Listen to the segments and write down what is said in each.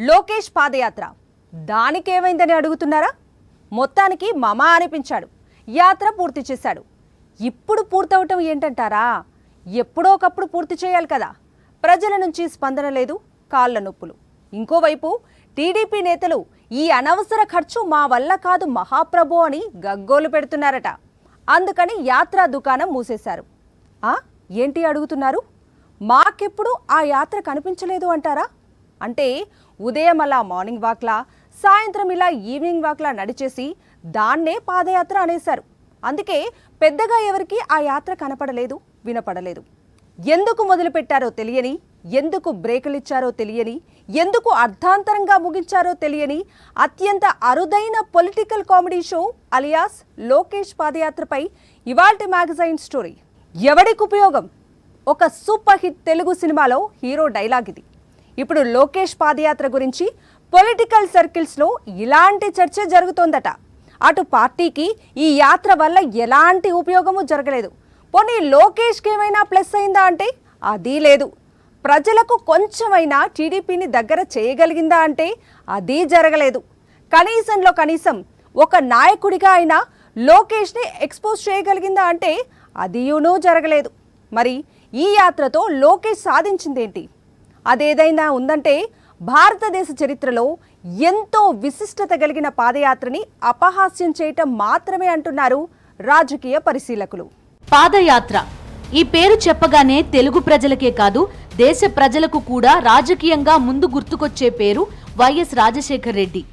లోకేష్ పాదయాత్ర దానికేమైందని అడుగుతున్నారా? మొత్తానికి మమ అనిపించాడు. యాత్ర పూర్తి చేశాడు. ఇప్పుడు పూర్తవటం ఏంటంటారా? ఎప్పుడో ఒకప్పుడు పూర్తి చేయాలి కదా. ప్రజల నుంచి స్పందన లేదు, కాళ్ళ నొప్పులు. ఇంకోవైపు టీడీపీ నేతలు ఈ అనవసర ఖర్చు మా వల్ల కాదు మహాప్రభు అని గగ్గోలు పెడుతున్నారట. అందుకని యాత్రా దుకాణం మూసేశారు. ఏంటి అడుగుతున్నారు? మాకెప్పుడు ఆ యాత్ర కనిపించలేదు అంటారా? అంటే ఉదయం అలా మార్నింగ్ వాక్లా, సాయంత్రం ఇలా ఈవినింగ్ వాక్లా నడిచేసి దాన్నే పాదయాత్ర అనేశారు. అందుకే పెద్దగా ఎవరికి ఆ యాత్ర కనపడలేదు, వినపడలేదు. ఎందుకు మొదలుపెట్టారో తెలియని, ఎందుకు బ్రేకులు ఇచ్చారో తెలియని, ఎందుకు అర్థాంతరంగా ముగించారో తెలియని అత్యంత అరుదైన political comedy show alias Lokesh పాదయాత్రపై ఇవాల్టి మ్యాగజైన్ స్టోరీ. ఎవడికి ఉపయోగం? ఒక సూపర్ హిట్ తెలుగు సినిమాలో హీరో డైలాగ్ ఇది. ఇప్పుడు లోకేష్ పాదయాత్ర గురించి పొలిటికల్ సర్కిల్స్లో ఇలాంటి చర్చ జరుగుతోందట. అటు పార్టీకి ఈ యాత్ర వల్ల ఎలాంటి ఉపయోగము జరగలేదు. పోనీ లోకేష్కి ఏమైనా ప్లస్ అయిందా అంటే అది లేదు. ప్రజలకు కొంచెమైనా టీడీపీని దగ్గర చేయగలిగిందా అంటే అది జరగలేదు. కనీసంలో కనీసం ఒక నాయకుడిగా అయినా లోకేష్ని ఎక్స్పోజ్ చేయగలిగిందా అంటే అదియునూ జరగలేదు. మరి ఈ యాత్రతో లోకేష్ సాధించిందేంటి? అదేదైనా ఉందంటే భారతదేశ చరిత్రలో ఎంతో విశిష్టత కలిగిన పాదయాత్రని అపహాస్యం చేయటం మాత్రమే అంటున్నారు రాజకీయ పరిశీలకులు. పాదయాత్ర ఈ పేరు చెప్పగానే తెలుగు ప్రజలకే కాదు దేశ ప్రజలకు కూడా రాజకీయంగా ముందు గుర్తుకొచ్చే పేరు వైఎస్ రాజశేఖర్ రెడ్డి.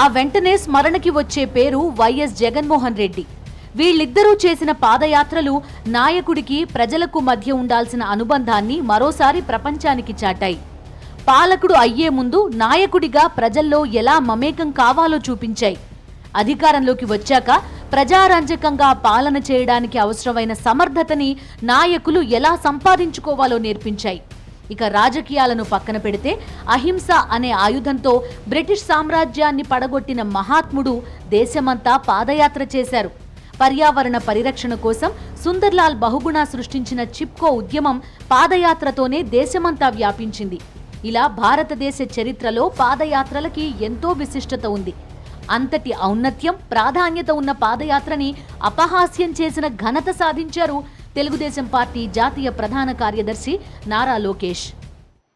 ఆ వెంటనే స్మరణకి వచ్చే పేరు వైఎస్ జగన్మోహన్ రెడ్డి. వీళ్ళిద్దరూ చేసిన పాదయాత్రలు నాయకుడికి ప్రజలకు మధ్య ఉండాల్సిన అనుబంధాన్ని మరోసారి ప్రపంచానికి చాటాయి. పాలకుడు అయ్యే ముందు నాయకుడిగా ప్రజల్లో ఎలా మమేకం కావాలో చూపించాయి. అధికారంలోకి వచ్చాక ప్రజారంజకంగా పాలన చేయడానికి అవసరమైన సమర్థతని నాయకులు ఎలా సంపాదించుకోవాలో నేర్పించాయి. ఇక రాజకీయాలను పక్కన పెడితే అహింస అనే ఆయుధంతో బ్రిటిష్ సామ్రాజ్యాన్ని పడగొట్టిన మహాత్ముడు దేశమంతా పాదయాత్ర చేశారు. పర్యావరణ పరిరక్షణ కోసం సుందర్లాల్ బహుగుణ సృష్టించిన చిప్కో ఉద్యమం పాదయాత్రతోనే దేశమంతా వ్యాపించింది. ఇలా భారతదేశ చరిత్రలో పాదయాత్రలకి ఎంతో విశిష్టత ఉంది. అంతటి ఔన్నత్యం, ప్రాధాన్యత ఉన్న పాదయాత్రని అపహాస్యం చేసిన ఘనత సాధించారు తెలుగుదేశం పార్టీ జాతీయ ప్రధాన కార్యదర్శి నారా లోకేష్.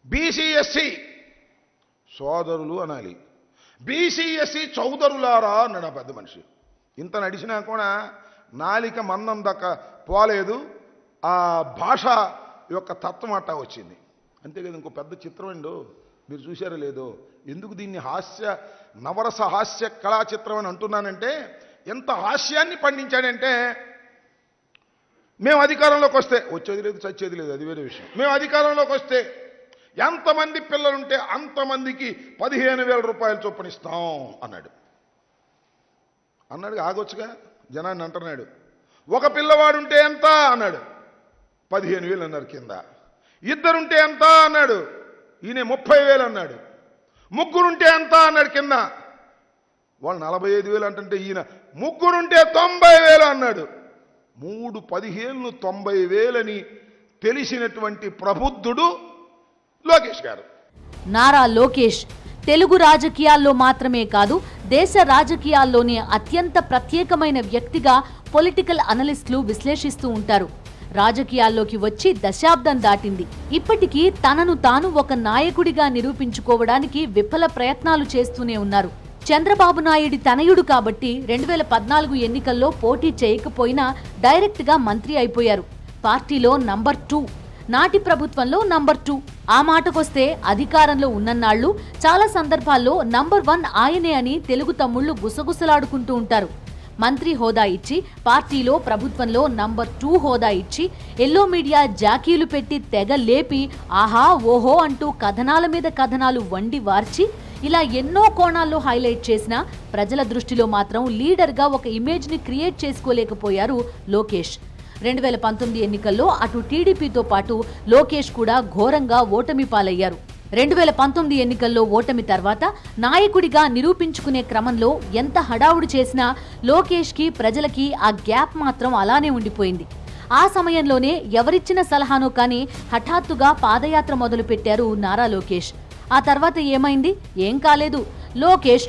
బీసీఎస్సీ సోదరులు అనాలి, బీసీఎస్సీ చౌదరులారా అన్నాడు పెద్ద మనిషి. ఇంత నడిచినా కూడా నాలిక మందం దక్క పోలేదు. ఆ భాష యొక్క తత్వం అట్టా వచ్చింది. అంతే కదా. ఇంకో పెద్ద చిత్రం అండి, మీరు చూశారో లేదో. ఎందుకు దీన్ని నవరస హాస్య కళా చిత్రం అని అంటున్నానంటే, ఎంత హాస్యాన్ని పండించాడంటే, మేము అధికారంలోకి వస్తే వచ్చేది లేదు, చచ్చేది లేదు, అది వేరే విషయం. మేము అధికారంలోకి వస్తే ఎంతమంది పిల్లలుంటే అంతమందికి 15,000 రూపాయలు చొప్పున ఇస్తాం అన్నాడు. ఆగొచ్చుగా, జనాన్ని అంటున్నాడు. ఒక పిల్లవాడుంటే ఎంత అన్నాడు, 15,000 అన్నారు కింద. ఇద్దరుంటే ఎంత అన్నాడు, ఈయన 30,000 అన్నాడు. ముగ్గురుంటే ఎంత అన్నాడు కింద. వాళ్ళు 45,000 అంటుంటే ఈయన ముగ్గురుంటే 90,000 అన్నాడు. 3 15,000 90,000 తెలిసినటువంటి ప్రబుద్ధుడు లోకేష్ గారు. నారా లోకేష్ తెలుగు రాజకీయాల్లో మాత్రమే కాదు దేశ రాజకీయాల్లోనే అత్యంత ప్రత్యేకమైన వ్యక్తిగా పొలిటికల్ అనలిస్టులు విశ్లేషిస్తూ ఉంటారు. రాజకీయాల్లోకి వచ్చి దశాబ్దం దాటింది. ఇప్పటికీ తనను తాను ఒక నాయకుడిగా నిరూపించుకోవడానికి విఫల ప్రయత్నాలు చేస్తూనే ఉన్నారు. చంద్రబాబు నాయుడి తనయుడు కాబట్టి 2014 ఎన్నికల్లో పోటీ చేయకపోయినా డైరెక్ట్ గా మంత్రి అయిపోయారు. పార్టీలో నంబర్ 2, నాటి ప్రభుత్వంలో నంబర్ 2. ఆ మాటకొస్తే అధికారంలో ఉన్నన్నాళ్లు చాలా సందర్భాల్లో నంబర్ 1 ఆయనే అని తెలుగు తమ్ముళ్లు గుసగుసలాడుకుంటూ ఉంటారు. మంత్రి హోదా ఇచ్చి, పార్టీలో ప్రభుత్వంలో నంబర్ 2 హోదా ఇచ్చి, ఎల్లో మీడియా జాకీలు పెట్టి తెగ లేపి ఆహా ఓహో అంటూ కథనాల మీద కథనాలు వండి వార్చి ఇలా ఎన్నో కోణాల్లో హైలైట్ చేసినా ప్రజల దృష్టిలో మాత్రం లీడర్గా ఒక ఇమేజ్ని క్రియేట్ చేసుకోలేకపోయారు లోకేష్. 2019 ఎన్నికల్లో అటు టీడీపీతో పాటు లోకేష్ కూడా ఘోరంగా ఓటమి పాలయ్యారు. 2019 ఎన్నికల్లో ఓటమి తర్వాత నాయకుడిగా నిరూపించుకునే క్రమంలో ఎంత హడావుడి చేసినా లోకేష్కి ప్రజలకి ఆ గ్యాప్ మాత్రం అలానే ఉండిపోయింది. ఆ సమయంలోనే ఎవరిచ్చిన సలహానో కానీ హఠాత్తుగా పాదయాత్ర మొదలుపెట్టారు నారా లోకేష్. ఆ తర్వాత ఏమైంది? ఏం కాలేదు. లోకేష్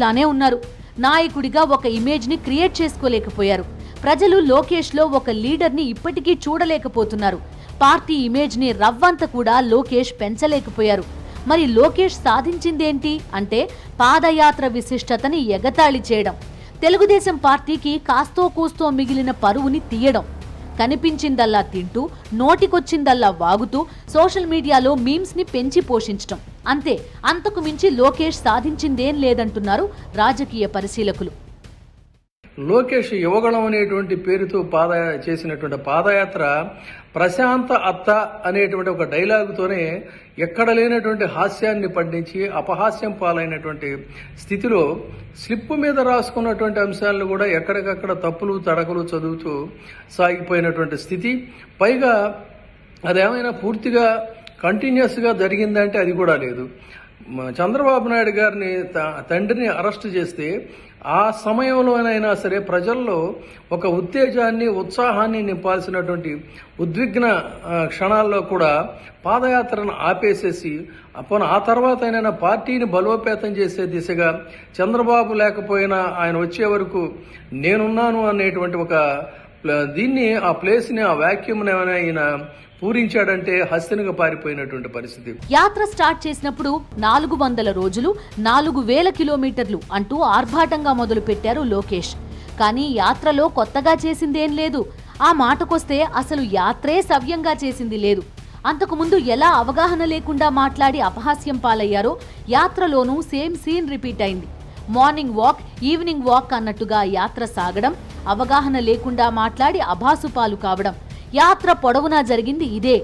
లానే ఉన్నారు. నాయకుడిగా ఒక ఇమేజ్ని క్రియేట్ చేసుకోలేకపోయారు. ప్రజలు లోకేష్లో ఒక లీడర్ని ఇప్పటికీ చూడలేకపోతున్నారు. పార్టీ ఇమేజ్ని రవ్వంత కూడా లోకేష్ పెంచలేకపోయారు. మరి లోకేష్ సాధించిందేంటి అంటే పాదయాత్ర విశిష్టతని ఎగతాళి చేయడం, తెలుగుదేశం పార్టీకి కాస్తో కూస్తో మిగిలిన పరువుని తీయడం, కనిపించిందల్లా తింటూ నోటికొచ్చిందల్లా వాగుతూ సోషల్ మీడియాలో మీమ్స్ ని పెంచి పోషించటం. అంతే, అంతకు మించి లోకేష్ సాధించిందేం లేదంటున్నారు రాజకీయ పరిశీలకులు. లోకేష్ యువగళం అనేటువంటి పేరుతో చేసినటువంటి పాదయాత్ర ప్రశాంత అత్త అనేటువంటి ఒక డైలాగుతోనే ఎక్కడ లేనటువంటి హాస్యాన్ని పండించి అపహాస్యం పాలైనటువంటి స్థితిలో స్లిప్ మీద రాసుకున్నటువంటి అంశాలను కూడా ఎక్కడికక్కడ తప్పులు తడకలు చదువుతూ సాగిపోయినటువంటి స్థితి. పైగా అదేమైనా పూర్తిగా కంటిన్యూస్గా జరిగిందంటే అది కూడా లేదు. చంద్రబాబు నాయుడు గారిని తండ్రిని అరెస్ట్ చేస్తే ఆ సమయంలోనైనా సరే ప్రజల్లో ఒక ఉత్తేజాన్ని ఉత్సాహాన్ని నింపాల్సినటువంటి ఉద్విగ్న క్షణాల్లో కూడా పాదయాత్రను ఆపేసేసి ఆ తర్వాత అయినా పార్టీని బలోపేతం చేసే దిశగా చంద్రబాబు లేకపోయినా ఆయన వచ్చే వరకు నేనున్నాను అనేటువంటి ఒక దీన్ని ఆ ప్లేస్ని ఆ వ్యాక్యూమ్ని ఏమైనా ఆయన పూరించాడంటే హస్తినిగా పారిపోయినటువంటి పరిస్థితి. యాత్ర స్టార్ట్ చేసినప్పుడు 400 రోజులు 4000 కిలోమీటర్లు అంటూ ఆర్భాటంగా మొదలు పెట్టారు లోకేష్. కానీ యాత్రలో కొత్తగా చేసిందేం లేదు. ఆ మాటకొస్తే అసలు యాత్రే సవ్యంగా చేసింది లేదు. అంతకుముందు ఎలా అవగాహన లేకుండా మాట్లాడి అపహాస్యం పాలయ్యారో యాత్రలోనూ సేమ్ సీన్ రిపీట్ అయింది. మార్నింగ్ వాక్, ఈవినింగ్ వాక్ అన్నట్టుగా యాత్ర సాగడం, అవగాహన లేకుండా మాట్లాడి అభాసుపాలు కావడం. యాత్ర పొడవునా జరిగింది ఇదే.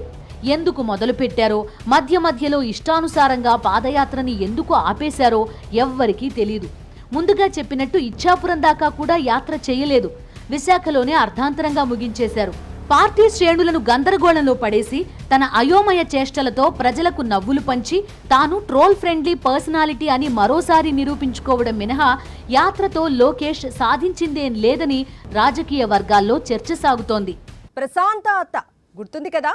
ఎందుకు మొదలు పెట్టారో, మధ్యలో ఇష్టానుసారంగా పాదయాత్రని ఎందుకు ఆపేశారో ఎవ్వరికీ తెలీదు. ముందుగా చెప్పినట్టు ఇచ్చాపురం దాకా కూడా యాత్ర చేయలేదు. విశాఖలోనే అర్ధాంతరంగా ముగించేశారు. పార్టీ శ్రేణులను గందరగోళంలో పడేసి తన అయోమయ చేష్టలతో ప్రజలకు నవ్వులు పంచి తాను ట్రోల్ ఫ్రెండ్లీ పర్సనాలిటీ అని మరోసారి నిరూపించుకోవడం మినహా యాత్రతో లోకేష్ సాధించిందేం లేదని రాజకీయ వర్గాల్లో చర్చ సాగుతోంది. ప్రశాంత అత్త గుర్తుంది కదా?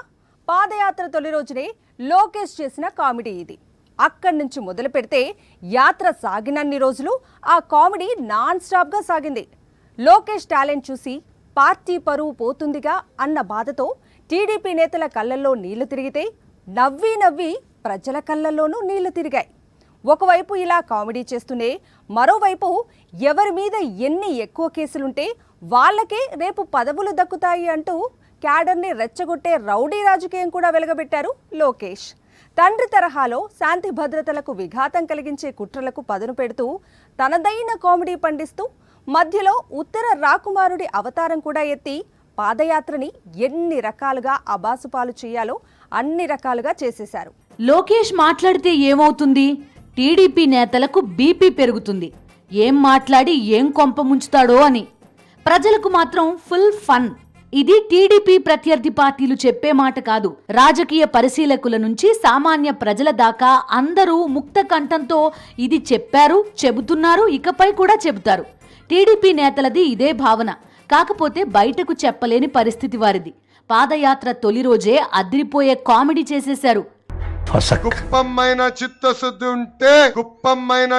పాదయాత్ర తొలి రోజునే లోకేష్ చేసిన కామెడీ ఇది. అక్కడి నుంచి మొదలు పెడితే యాత్ర సాగినన్ని రోజులు ఆ కామెడీ నాన్ స్టాప్గా సాగింది. లోకేష్ టాలెంట్ చూసి పార్టీ పరువు పోతుందిగా అన్న బాధతో టీడీపీ నేతల కళ్ళల్లో నీళ్లు తిరిగితే నవ్వి ప్రజల కళ్ళల్లోనూ నీళ్లు తిరిగాయి. ఒకవైపు ఇలా కామెడీ చేస్తూనే మరోవైపు ఎవరి మీద ఎన్ని ఎక్కువ కేసులుంటే వాళ్ళకే రేపు పదవులు దక్కుతాయి అంటూ క్యాడర్ని రెచ్చగొట్టే రౌడీ రాజకీయం కూడా వెలగబెట్టారు లోకేష్. తండ్రి తరహాలో శాంతి భద్రతలకు విఘాతం కలిగించే కుట్రలకు పదును పెడుతూ తనదైన కామెడీ పండిస్తూ మధ్యలో ఉత్తర రాకుమారుడి అవతారం కూడా ఎత్తి పాదయాత్రని ఎన్ని రకాలుగా అబాసుపాలు చేయాలో అన్ని రకాలుగా చేసేశారు. లోకేష్ మాట్లాడితే ఏమవుతుంది? టీడీపీ నేతలకు బీపీ పెరుగుతుంది. ఏం మాట్లాడి ఏం కొంప ముంచుతాడో అని. ప్రజలకు మాత్రం ఫుల్ ఫన్. ఇది టీడీపీ ప్రత్యర్థి పార్టీలు చెప్పే మాట కాదు. రాజకీయ పరిశీలకుల నుంచి సామాన్య ప్రజల దాకా అందరూ ముక్త కంఠంతో ఇది చెప్పారు, చెబుతున్నారు, ఇకపై కూడా చెబుతారు. టీడీపీ నేతలది ఇదే భావన. కాకపోతే బయటకు చెప్పలేని పరిస్థితి వారిది. పాదయాత్ర తొలి రోజే అదిరిపోయే కామెడీ చేసేశారు. గుప్పమైన చిత్తశుద్ధి ఉంటే గుప్పమైన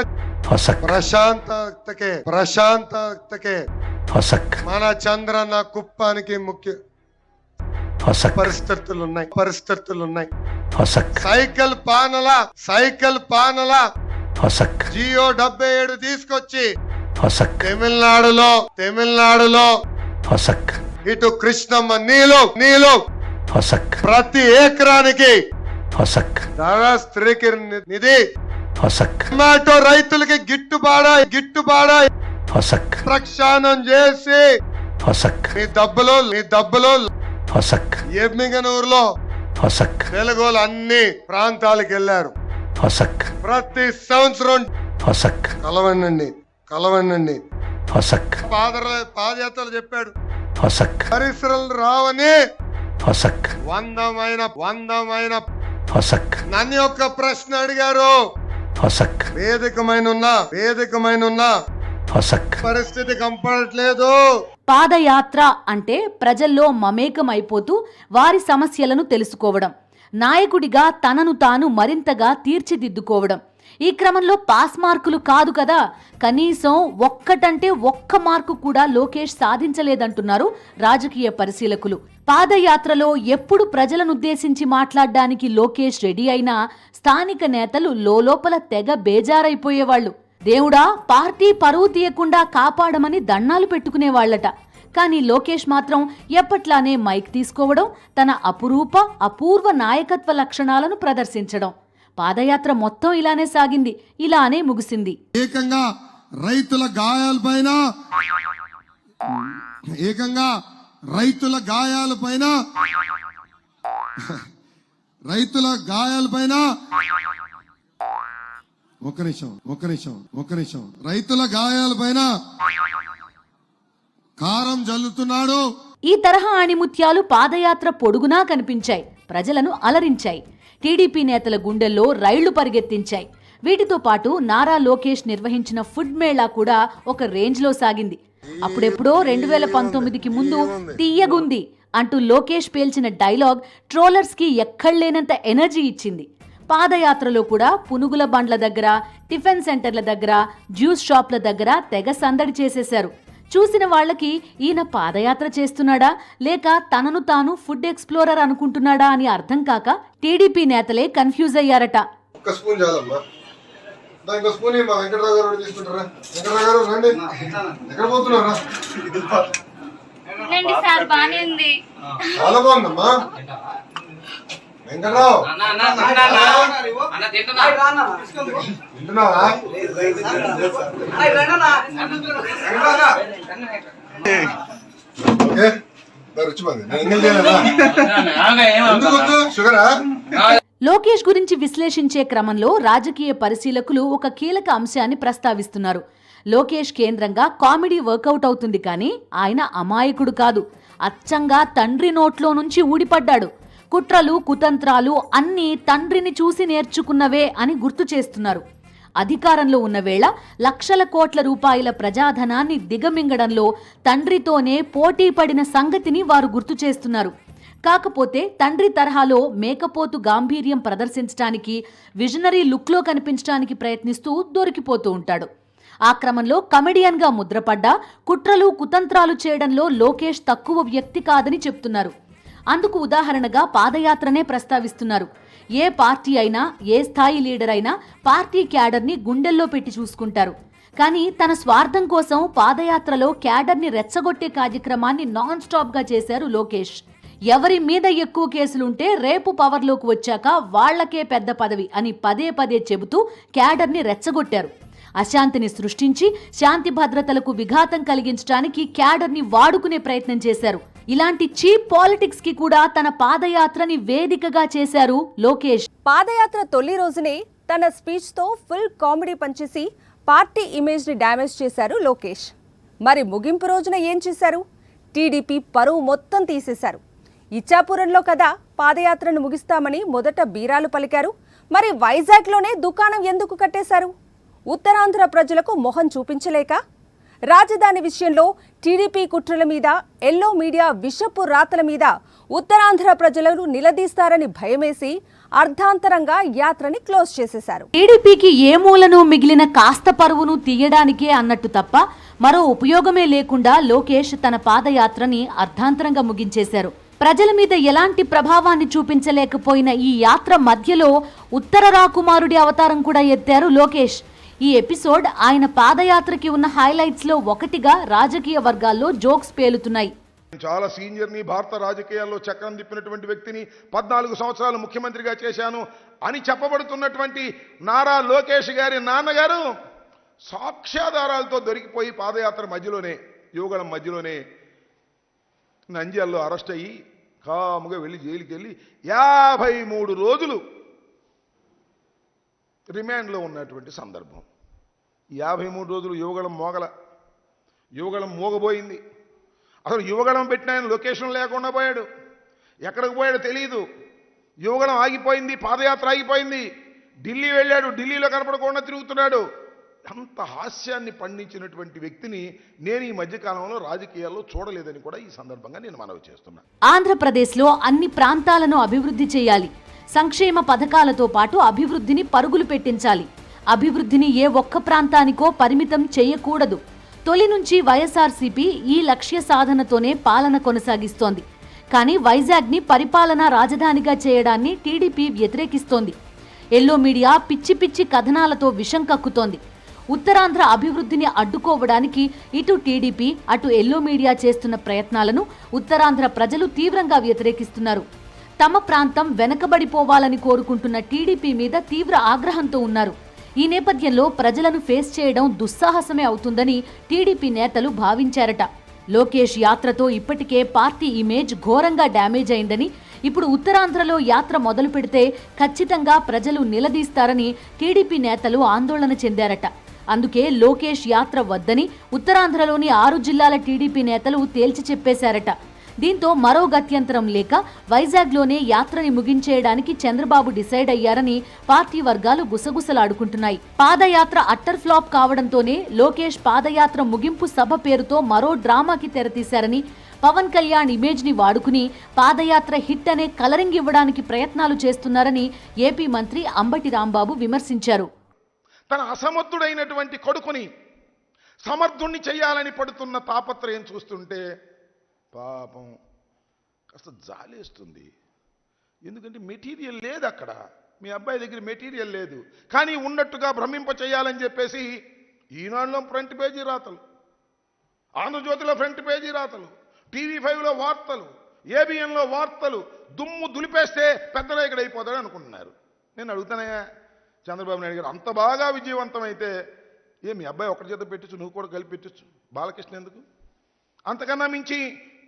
ప్రశాంతతకే మన చంద్రన్న కుప్పానికి ముఖ్య పరిస్థితులు ఉన్నాయి. సైకిల్ పానల జియో 77 తీసుకొచ్చి తమిళనాడులో ఇటు కృష్ణమ్మ నీళ్ళు ప్రతి ఎకరానికి స్త్రీకి నిధి, టమాటో రైతులకి గిట్టుబాడా ప్రక్షాళన చేసి మీ దబ్బులో ఎమ్మిగనూరులో తెలుగులు అన్ని ప్రాంతాలకు వెళ్ళారు. ప్రతి సంవత్సరం కలవనండి పాదయాత్రలు చెప్పాడు. పరిశ్రమలు రావని వందమైన నన్ను ఒక ప్రశ్న అడిగారు. వేదికమైన పరిస్థితి కంపడట్లేదు. పాదయాత్ర అంటే ప్రజల్లో మమేకం అయిపోతూ వారి సమస్యలను తెలుసుకోవడం, నాయకుడిగా తనను తాను మరింతగా తీర్చిదిద్దుకోవడం. ఈ క్రమంలో పాస్ మార్కులు కాదు కదా, కనీసం ఒక్కటంటే ఒక్క మార్కు కూడా లోకేష్ సాధించలేదంటున్నారు రాజకీయ పరిశీలకులు. పాదయాత్రలో ఎప్పుడు ప్రజలనుద్దేశించి మాట్లాడడానికి లోకేష్ రెడీ అయినా స్థానిక నేతలు లోలోపల తెగ బేజారైపోయేవాళ్లు. దేవుడా, పార్టీ పరువు తీయకుండా కాపాడమని దండాలు పెట్టుకునేవాళ్లట. కానీ లోకేష్ మాత్రం ఎప్పట్లానే మైక్ తీసుకోవడం, తన అపూర్వ నాయకత్వ లక్షణాలను ప్రదర్శించడం. పాదయాత్ర మొత్తం ఇలానే సాగింది, ఇలానే ముగిసింది. ఏకంగా రైతుల గాయాలపైన ఒక నిమిషం రైతుల గాయాలపైన కారం జల్లుతున్నాడు. ఈ తరహా ఆణిముత్యాలు పాదయాత్ర పొడుగునా కనిపించాయి, ప్రజలను అలరించాయి, టీడీపీ నేతల గుండెల్లో రైళ్లు పరిగెత్తించాయి. వీటితో పాటు నారా లోకేష్ నిర్వహించిన ఫుడ్ మేళా కూడా ఒక రేంజ్లో సాగింది. అప్పుడెప్పుడో 2019కి ముందు తీయగుంది అంటూ లోకేష్ పేల్చిన డైలాగ్ ట్రోలర్స్కి ఎక్కడ్లేనంత ఎనర్జీ ఇచ్చింది. పాదయాత్రలో కూడా పునుగుల బండ్ల దగ్గర, టిఫిన్ సెంటర్ల దగ్గర, జ్యూస్ షాప్ల దగ్గర తెగ సందడి చేసేశారు. చూసిన వాళ్లకి ఈయన పాదయాత్ర చేస్తున్నాడా లేక తనను తాను ఫుడ్ ఎక్స్ప్లోరర్ అనుకుంటున్నాడా అని అర్థం కాక టీడీపీ నేతలే కన్ఫ్యూజ్ అయ్యారట. ఒక్క స్పూన్ చాలమ్మా. ఇంకో స్పూన్ మా వెంకటరావు గారు తీసుకుంటారా? వెంకటరావు గారు రండి. ఎక్కడ పోతున్నారా? చాలా బాగుందమ్మా. వెంకటరావు వింటున్నావా? ఓకే, రుచి బాగుంది. షుగరా? లోకేష్ గురించి విశ్లేషించే క్రమంలో రాజకీయ పరిశీలకులు ఒక కీలక అంశాన్ని ప్రస్తావిస్తున్నారు. లోకేష్ కేంద్రంగా కామెడీ వర్కౌట్ అవుతుంది, కానీ ఆయన అమాయకుడు కాదు. అచ్చంగా తండ్రి నోట్లో నుంచి ఊడిపడ్డాడు. కుట్రలు, కుతంత్రాలు అన్నీ తండ్రిని చూసి నేర్చుకున్నవే అని గుర్తు చేస్తున్నారు. అధికారంలో ఉన్న వేళ లక్షల కోట్ల రూపాయల ప్రజాధనాన్ని దిగమింగడంలో తండ్రితోనే పోటీ పడిన సంగతిని వారు గుర్తు చేస్తున్నారు. కాకపోతే తండ్రి తరహాలో మేకపోతు గాంభీర్యం ప్రదర్శించడానికి, విజనరీ లుక్లో కనిపించడానికి ప్రయత్నిస్తూ దొరికిపోతూ ఉంటాడు. ఆ క్రమంలో కమెడియన్గా ముద్రపడ్డా కుట్రలు, కుతంత్రాలు చేయడంలో లోకేష్ తక్కువ వ్యక్తి కాదని చెప్తున్నారు. అందుకు ఉదాహరణగా పాదయాత్రనే ప్రస్తావిస్తున్నారు. ఏ పార్టీ అయినా, ఏ స్థాయి లీడర్ అయినా పార్టీ క్యాడర్ని గుండెల్లో పెట్టి చూసుకుంటారు. కానీ తన స్వార్థం కోసం పాదయాత్రలో క్యాడర్ని రెచ్చగొట్టే కార్యక్రమాన్ని నాన్ స్టాప్గా చేశారు లోకేష్. ఎవరి మీద ఎక్కువ కేసులుంటే రేపు పవర్లోకి వచ్చాక వాళ్లకే పెద్ద పదవి అని పదే పదే చెబుతూ క్యాడర్ని రెచ్చగొట్టారు. అశాంతిని సృష్టించి శాంతి భద్రతలకు విఘాతం కలిగించడానికి క్యాడర్ని వాడుకునే ప్రయత్నం చేశారు. ఇలాంటి చీప్ పాలిటిక్స్ కి కూడా తన పాదయాత్రని వేదికగా చేశారు లోకేష్. పాదయాత్ర తొలి రోజునే తన స్పీచ్తో ఫుల్ కామెడీ పంచేసి పార్టీ ఇమేజ్ని డ్యామేజ్ చేశారు లోకేష్. మరి ముగింపు రోజున ఏం చేశారు? టీడీపీ పరువు మొత్తం తీసేశారు. ఇచ్చాపురంలో కదా పాదయాత్రను ముగిస్తామని మొదట బీరాలు పలికారు. మరి వైజాగ్లోనే దుకాణం ఎందుకు కట్టేశారు? ఉత్తరాంధ్ర ప్రజలకు మొహం చూపించలేక? రాజధాని విషయంలో టీడీపీ కుట్రల మీద, ఎల్లో మీడియా విషపు రాతల మీద ఉత్తరాంధ్ర ప్రజలను నిలదీస్తారని భయమేసి అర్ధాంతరంగా యాత్రని క్లోజ్ చేసేశారు. టీడీపీకి ఏ మూలను మిగిలిన కాస్త పరువును తీయడానికే అన్నట్టు తప్ప మరో ఉపయోగమే లేకుండా లోకేష్ తన పాదయాత్రని అర్ధాంతరంగా ముగించేశారు. ప్రజల మీద ఎలాంటి ప్రభావాన్ని చూపించలేకపోయిన ఈ యాత్ర మధ్యలో ఉత్తర రాకుమారుడి అవతారం కూడా ఎత్తారు లోకేష్. ఈ ఎపిసోడ్ ఆయన పాదయాత్రకి ఉన్న హైలైట్స్ లో ఒకటిగా రాజకీయ వర్గాల్లో జోక్స్ పేలుతున్నాయి. చాలా సీనియర్ని, భారత రాజకీయాల్లో చక్రం తిప్పినటువంటి వ్యక్తిని, 14 సంవత్సరాలు ముఖ్యమంత్రిగా చేశాను అని చెప్పబడుతున్నటువంటి నారా లోకేష్ గారి నాన్నగారు సాక్ష్యాధారాలతో దొరికిపోయి పాదయాత్ర మధ్యలోనే, యువగళం మధ్యలోనే నంద్యాలలో అరెస్ట్ అయ్యి కాముగా వెళ్ళి జైలుకి వెళ్ళి 53 రోజులు రిమాండ్లో ఉన్నటువంటి సందర్భం. 53 రోజులు యువగళం మోగబోయింది. అసలు యువగళం పెట్టిన ఆయన లొకేషన్ లేకుండా పోయాడు. ఎక్కడికి పోయాడో తెలియదు. యువగళం ఆగిపోయింది, పాదయాత్ర ఆగిపోయింది. ఢిల్లీ వెళ్ళాడు, ఢిల్లీలో కనపడకుండా తిరుగుతున్నాడు. అంత హాస్యాన్ని పండించినటువంటి వ్యక్తిని నేను ఈ మధ్యకాలంలో రాజకీయాల్లో చూడలేదని కూడా ఈ సందర్భంగా నేను మనవి చేస్తున్నాను. ఆంధ్రప్రదేశ్లో అన్ని ప్రాంతాలను అభివృద్ధి చేయాలి. సంక్షేమ పథకాలతో పాటు అభివృద్ధిని పరుగులు పెట్టించాలి. అభివృద్ధిని ఏ ఒక్క ప్రాంతానికో పరిమితం చేయకూడదు. తొలి నుంచి వైఎస్ఆర్సీపీ ఈ లక్ష్య సాధనతోనే పాలన కొనసాగిస్తోంది. కానీ వైజాగ్ని పరిపాలనా రాజధానిగా చేయడాన్ని టీడీపీ వ్యతిరేకిస్తోంది. ఎల్లో మీడియా పిచ్చి పిచ్చి కథనాలతో విషం కక్కుతోంది. ఉత్తరాంధ్ర అభివృద్ధిని అడ్డుకోవడానికి ఇటు టీడీపీ అటు ఎల్లో మీడియా చేస్తున్న ప్రయత్నాలను ఉత్తరాంధ్ర ప్రజలు తీవ్రంగా వ్యతిరేకిస్తున్నారు. తమ ప్రాంతం వెనకబడిపోవాలని కోరుకుంటున్న టీడీపీ మీద తీవ్ర ఆగ్రహంతో ఉన్నారు. ఈ నేపథ్యంలో ప్రజలను ఫేస్ చేయడం దుస్సాహసమే అవుతుందని టీడీపీ నేతలు భావించారట. లోకేష్ యాత్రతో ఇప్పటికే పార్టీ ఇమేజ్ ఘోరంగా డ్యామేజ్ అయిందని, ఇప్పుడు ఉత్తరాంధ్రలో యాత్ర మొదలు పెడితే ఖచ్చితంగా ప్రజలు నిలదీస్తారని టీడీపీ నేతలు ఆందోళన చెందారట. అందుకే లోకేష్ యాత్ర వద్దని ఉత్తరాంధ్రలోని 6 జిల్లాల టీడీపీ నేతలు తేల్చి చెప్పేశారట. దీంతో మరో గత్యంతరం లేక వైజాగ్లోనే యాత్రని ముగించేయడానికి చంద్రబాబు డిసైడ్ అయ్యారని పార్టీ వర్గాలు గుసగుసలాడుకుంటున్నాయి. పాదయాత్ర అట్టర్ ఫ్లాప్ కావడంతోనే లోకేష్ పాదయాత్ర ముగింపు సభ పేరుతో మరో డ్రామాకి తెరతీశారని, పవన్ కళ్యాణ్ ఇమేజ్ ని వాడుకుని పాదయాత్ర హిట్ అనే కలరింగ్ ఇవ్వడానికి ప్రయత్నాలు చేస్తున్నారని ఏపీ మంత్రి అంబటి రాంబాబు విమర్శించారు. తన అసమర్థుడైనటువంటి కొడుకుని సమర్థుణ్ణి చేయాలని పడుతున్న తాపత్రయం చూస్తుంటే పాపం కాస్త జాలేస్తుంది. ఎందుకంటే మెటీరియల్ లేదు అక్కడ. మీ అబ్బాయి దగ్గర మెటీరియల్ లేదు, కానీ ఉన్నట్టుగా భ్రమింప చేయాలని చెప్పేసి ఈనాడులో ఫ్రంట్ పేజీ రాతలు, ఆంధ్రజ్యోతిలో ఫ్రంట్ పేజీ రాతలు, TV5లో వార్తలు, ABNలో వార్తలు, దుమ్ము దులిపేస్తే పెద్ద నాయకుడు అయిపోతాడు అనుకుంటున్నారు. నేను అడుగుతానయ్యా, చంద్రబాబు నాయుడు గారు అంత బాగా విజయవంతమైతే మీ అబ్బాయి ఒకటి చేత పెట్టచ్చు, నువ్వు కూడా కలిపి పెట్టచ్చు. బాలకృష్ణ ఎందుకు? అంతకన్నా మించి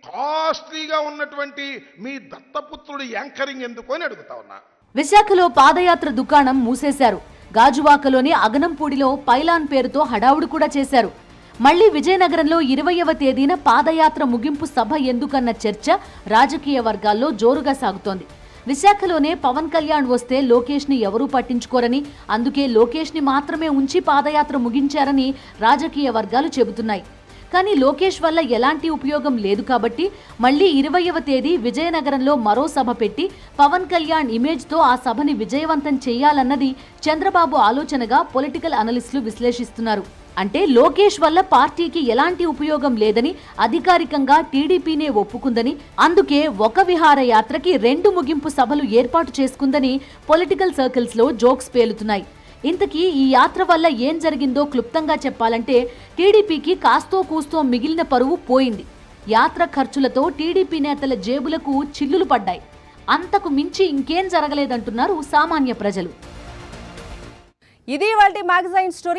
కాస్ట్లీగా ఉన్నటువంటి మీ దత్తపుత్రుడి యాంకరింగ్ ఎందుకు అని అడుగుతా ఉన్నా. విశాఖలో పాదయాత్ర దుకాణం మూసేశారు. గాజువాకలోని అగనంపూడిలో పైలాన్ పేరుతో హడావుడు కూడా చేశారు. మళ్లీ విజయనగరంలో 20వ తేదీన పాదయాత్ర ముగింపు సభ ఎందుకన్న చర్చ రాజకీయ వర్గాల్లో జోరుగా సాగుతోంది. విశాఖలోనే పవన్ కళ్యాణ్ వస్తే లోకేష్ ని ఎవరూ పట్టించుకోరని, అందుకే లోకేష్ ని మాత్రమే ఉంచి పాదయాత్ర ముగించారని రాజకీయ వర్గాలు చెబుతున్నాయి. కానీ లోకేష్ వల్ల ఎలాంటి ఉపయోగం లేదు కాబట్టి మళ్లీ 20వ తేదీ విజయనగరంలో మరో సభ పెట్టి పవన్ కళ్యాణ్ ఇమేజ్తో ఆ సభని విజయవంతం చేయాలన్నది చంద్రబాబు ఆలోచనగా పొలిటికల్ అనలిస్టులు విశ్లేషిస్తున్నారు. అంటే లోకేష్ వల్ల పార్టీకి ఎలాంటి ఉపయోగం లేదని అధికారికంగా టీడీపీనే ఒప్పుకుందని, అందుకే ఒక విహారయాత్రకి 2 ముగింపు సభలు ఏర్పాటు చేసుకుందని పొలిటికల్ సర్కిల్స్ లో జోక్స్ పేలుతున్నాయి. ఇంతకీ ఈ యాత్ర వల్ల ఏం జరిగిందో క్లుప్తంగా చెప్పాలంటే టీడీపీకి కాస్తో కూస్తో మిగిలిన పరువు పోయింది. యాత్ర ఖర్చులతో టీడీపీ నేతల జేబులకు చిల్లులు పడ్డాయి. అంతకు మించి ఇంకేం జరగలేదంటున్నారు సామాన్య ప్రజలు. ఇది ఇవాల్టి మ్యాగజైన్ స్టోరీ.